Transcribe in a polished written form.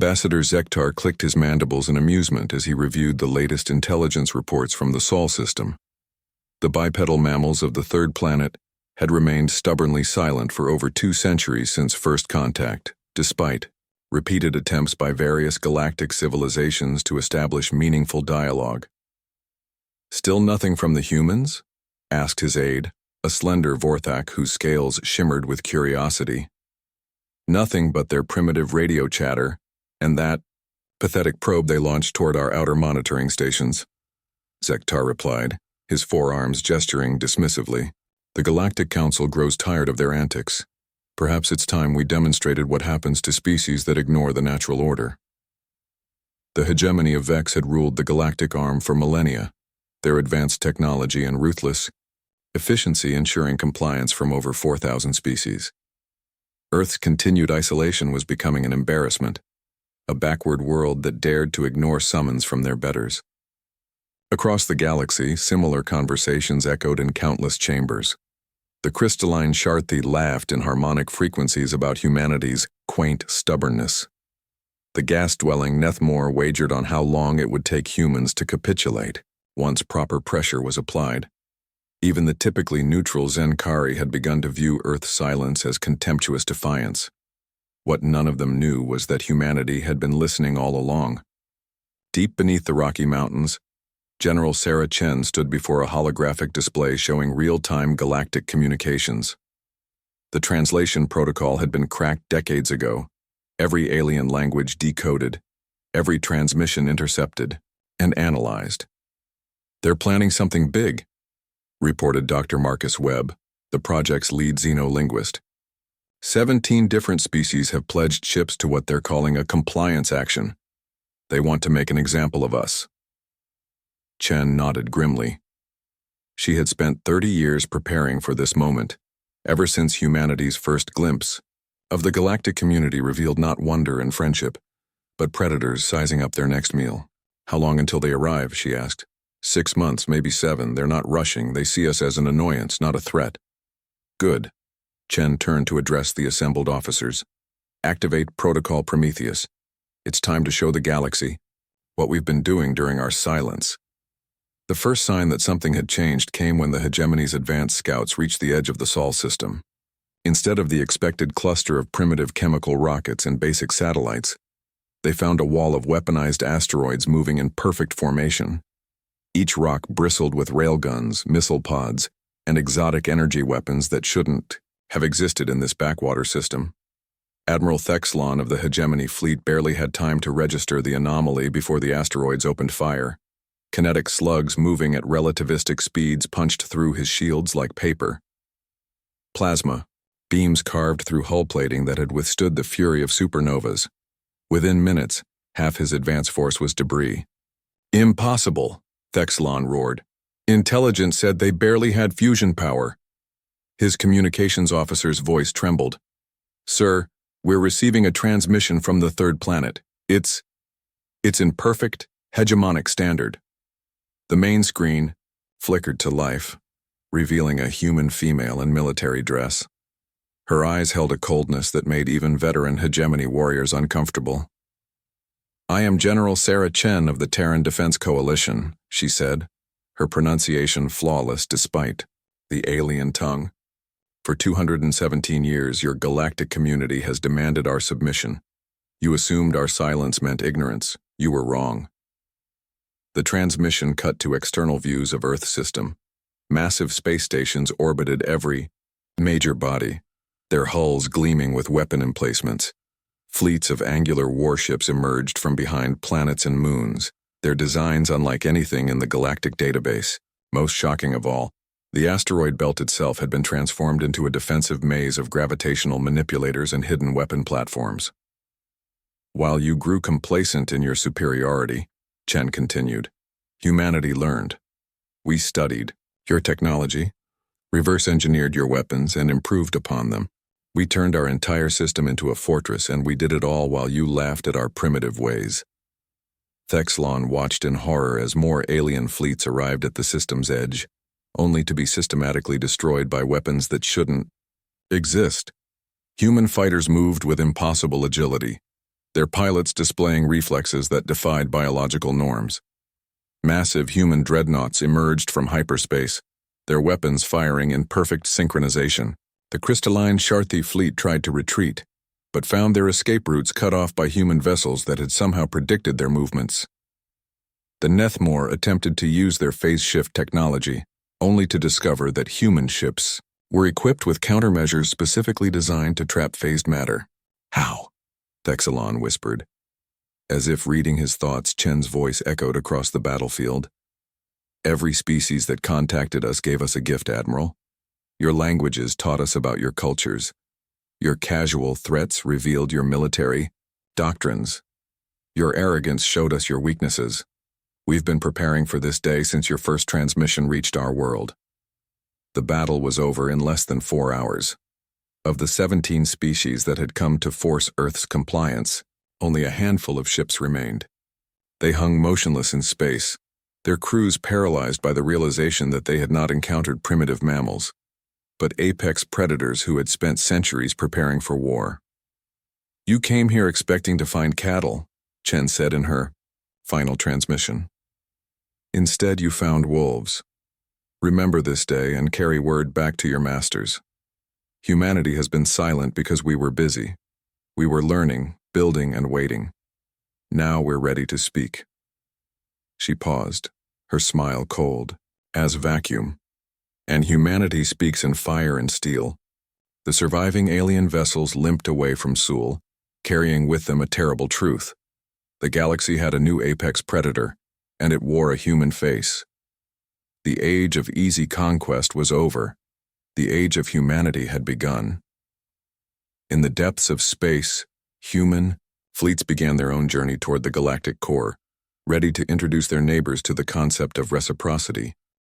Ambassador Zektar clicked his mandibles in amusement as he reviewed the latest intelligence reports from the Sol system. The bipedal mammals of the third planet had remained stubbornly silent for over 2 centuries since first contact, despite repeated attempts by various galactic civilizations to establish meaningful dialogue. "Still nothing from the humans?" asked his aide, a slender Vorthak whose scales shimmered with curiosity. "Nothing but their primitive radio chatter and that pathetic probe they launched toward our outer monitoring stations," Zektar replied, his forearms gesturing dismissively. "The Galactic Council grows tired of their antics. Perhaps it's time we demonstrated what happens to species that ignore the natural order." The hegemony of Vex had ruled the galactic arm for millennia, their advanced technology and ruthless efficiency ensuring compliance from over 4,000 species. Earth's continued isolation was becoming an embarrassment, a backward world that dared to ignore summons from their betters. Across the galaxy, similar conversations echoed in countless chambers. The crystalline Sharthi laughed in harmonic frequencies about humanity's quaint stubbornness. The gas-dwelling Nethmore wagered on how long it would take humans to capitulate once proper pressure was applied. Even the typically neutral Zenkari had begun to view Earth's silence as contemptuous defiance. What none of them knew was that humanity had been listening all along. Deep beneath the Rocky Mountains, General Sarah Chen stood before a holographic display showing real-time galactic communications. The translation protocol had been cracked decades ago, every alien language decoded, every transmission intercepted, and analyzed. "They're planning something big," reported Dr. Marcus Webb, the project's lead xenolinguist. 17 different species have pledged ships to what they're calling a compliance action. They want to make an example of us. Chen nodded grimly. She had spent 30 years preparing for this moment, ever since humanity's first glimpse of the galactic community revealed not wonder and friendship, but predators sizing up their next meal. "How long until they arrive?" she asked. 6 months, maybe 7. They're not rushing. They see us as an annoyance, not a threat." "Good." Chen turned to address the assembled officers. "Activate Protocol Prometheus. It's time to show the galaxy what we've been doing during our silence." The first sign that something had changed came when the hegemony's advanced scouts reached the edge of the Sol system. Instead of the expected cluster of primitive chemical rockets and basic satellites, they found a wall of weaponized asteroids moving in perfect formation. Each rock bristled with railguns, missile pods, and exotic energy weapons that shouldn't have existed in this backwater system. Admiral Thexlon of the hegemony fleet barely had time to register the anomaly before the asteroids opened fire. Kinetic slugs moving at relativistic speeds punched through his shields like paper. Plasma, beams carved through hull plating that had withstood the fury of supernovas. Within minutes, half his advance force was debris. "Impossible," Thexlon roared. "Intelligence said they barely had fusion power." His communications officer's voice trembled. "Sir, we're receiving a transmission from the third planet. It's in perfect, hegemonic standard." The main screen flickered to life, revealing a human female in military dress. Her eyes held a coldness that made even veteran hegemony warriors uncomfortable. "I am General Sarah Chen of the Terran Defense Coalition," she said, her pronunciation flawless despite the alien tongue. "For 217 years, your galactic community has demanded our submission. You assumed our silence meant ignorance. You were wrong." The transmission cut to external views of Earth system. Massive space stations orbited every major body, their hulls gleaming with weapon emplacements. Fleets of angular warships emerged from behind planets and moons, their designs unlike anything in the galactic database. Most shocking of all, the asteroid belt itself had been transformed into a defensive maze of gravitational manipulators and hidden weapon platforms. "While you grew complacent in your superiority," Chen continued, "humanity learned. We studied your technology, reverse-engineered your weapons, and improved upon them. We turned our entire system into a fortress, and we did it all while you laughed at our primitive ways." Thexlon watched in horror as more alien fleets arrived at the system's edge, only to be systematically destroyed by weapons that shouldn't exist. Human fighters moved with impossible agility, their pilots displaying reflexes that defied biological norms. Massive human dreadnoughts emerged from hyperspace, their weapons firing in perfect synchronization. The crystalline Sharthi fleet tried to retreat, but found their escape routes cut off by human vessels that had somehow predicted their movements. The Nethmore attempted to use their phase shift technology, only to discover that human ships were equipped with countermeasures specifically designed to trap phased matter. How? Thexelon whispered. As if reading his thoughts, Chen's voice echoed across the battlefield. Every species that contacted us gave us a gift, Admiral. Your languages taught us about your cultures. Your casual threats revealed your military doctrines. Your arrogance showed us your weaknesses. We've been preparing for this day since your first transmission reached our world. The battle was over in less than 4 hours. Of the 17 species that had come to force Earth's compliance, only a handful of ships remained. They hung motionless in space, their crews paralyzed by the realization that they had not encountered primitive mammals, but apex predators who had spent centuries preparing for war. You came here expecting to find cattle, Chen said in her final transmission. Instead, you found wolves. Remember this day and carry word back to your masters. Humanity has been silent because we were busy. We were learning, building, and waiting. Now we're ready to speak. She paused, her smile cold, as vacuum. And humanity speaks in fire and steel. The surviving alien vessels limped away from Sul, carrying with them a terrible truth. The galaxy had a new apex predator, and it wore a human face. The age of easy conquest was over. The age of humanity had begun. In the depths of space, human fleets began their own journey toward the galactic core, ready to introduce their neighbors to the concept of reciprocity.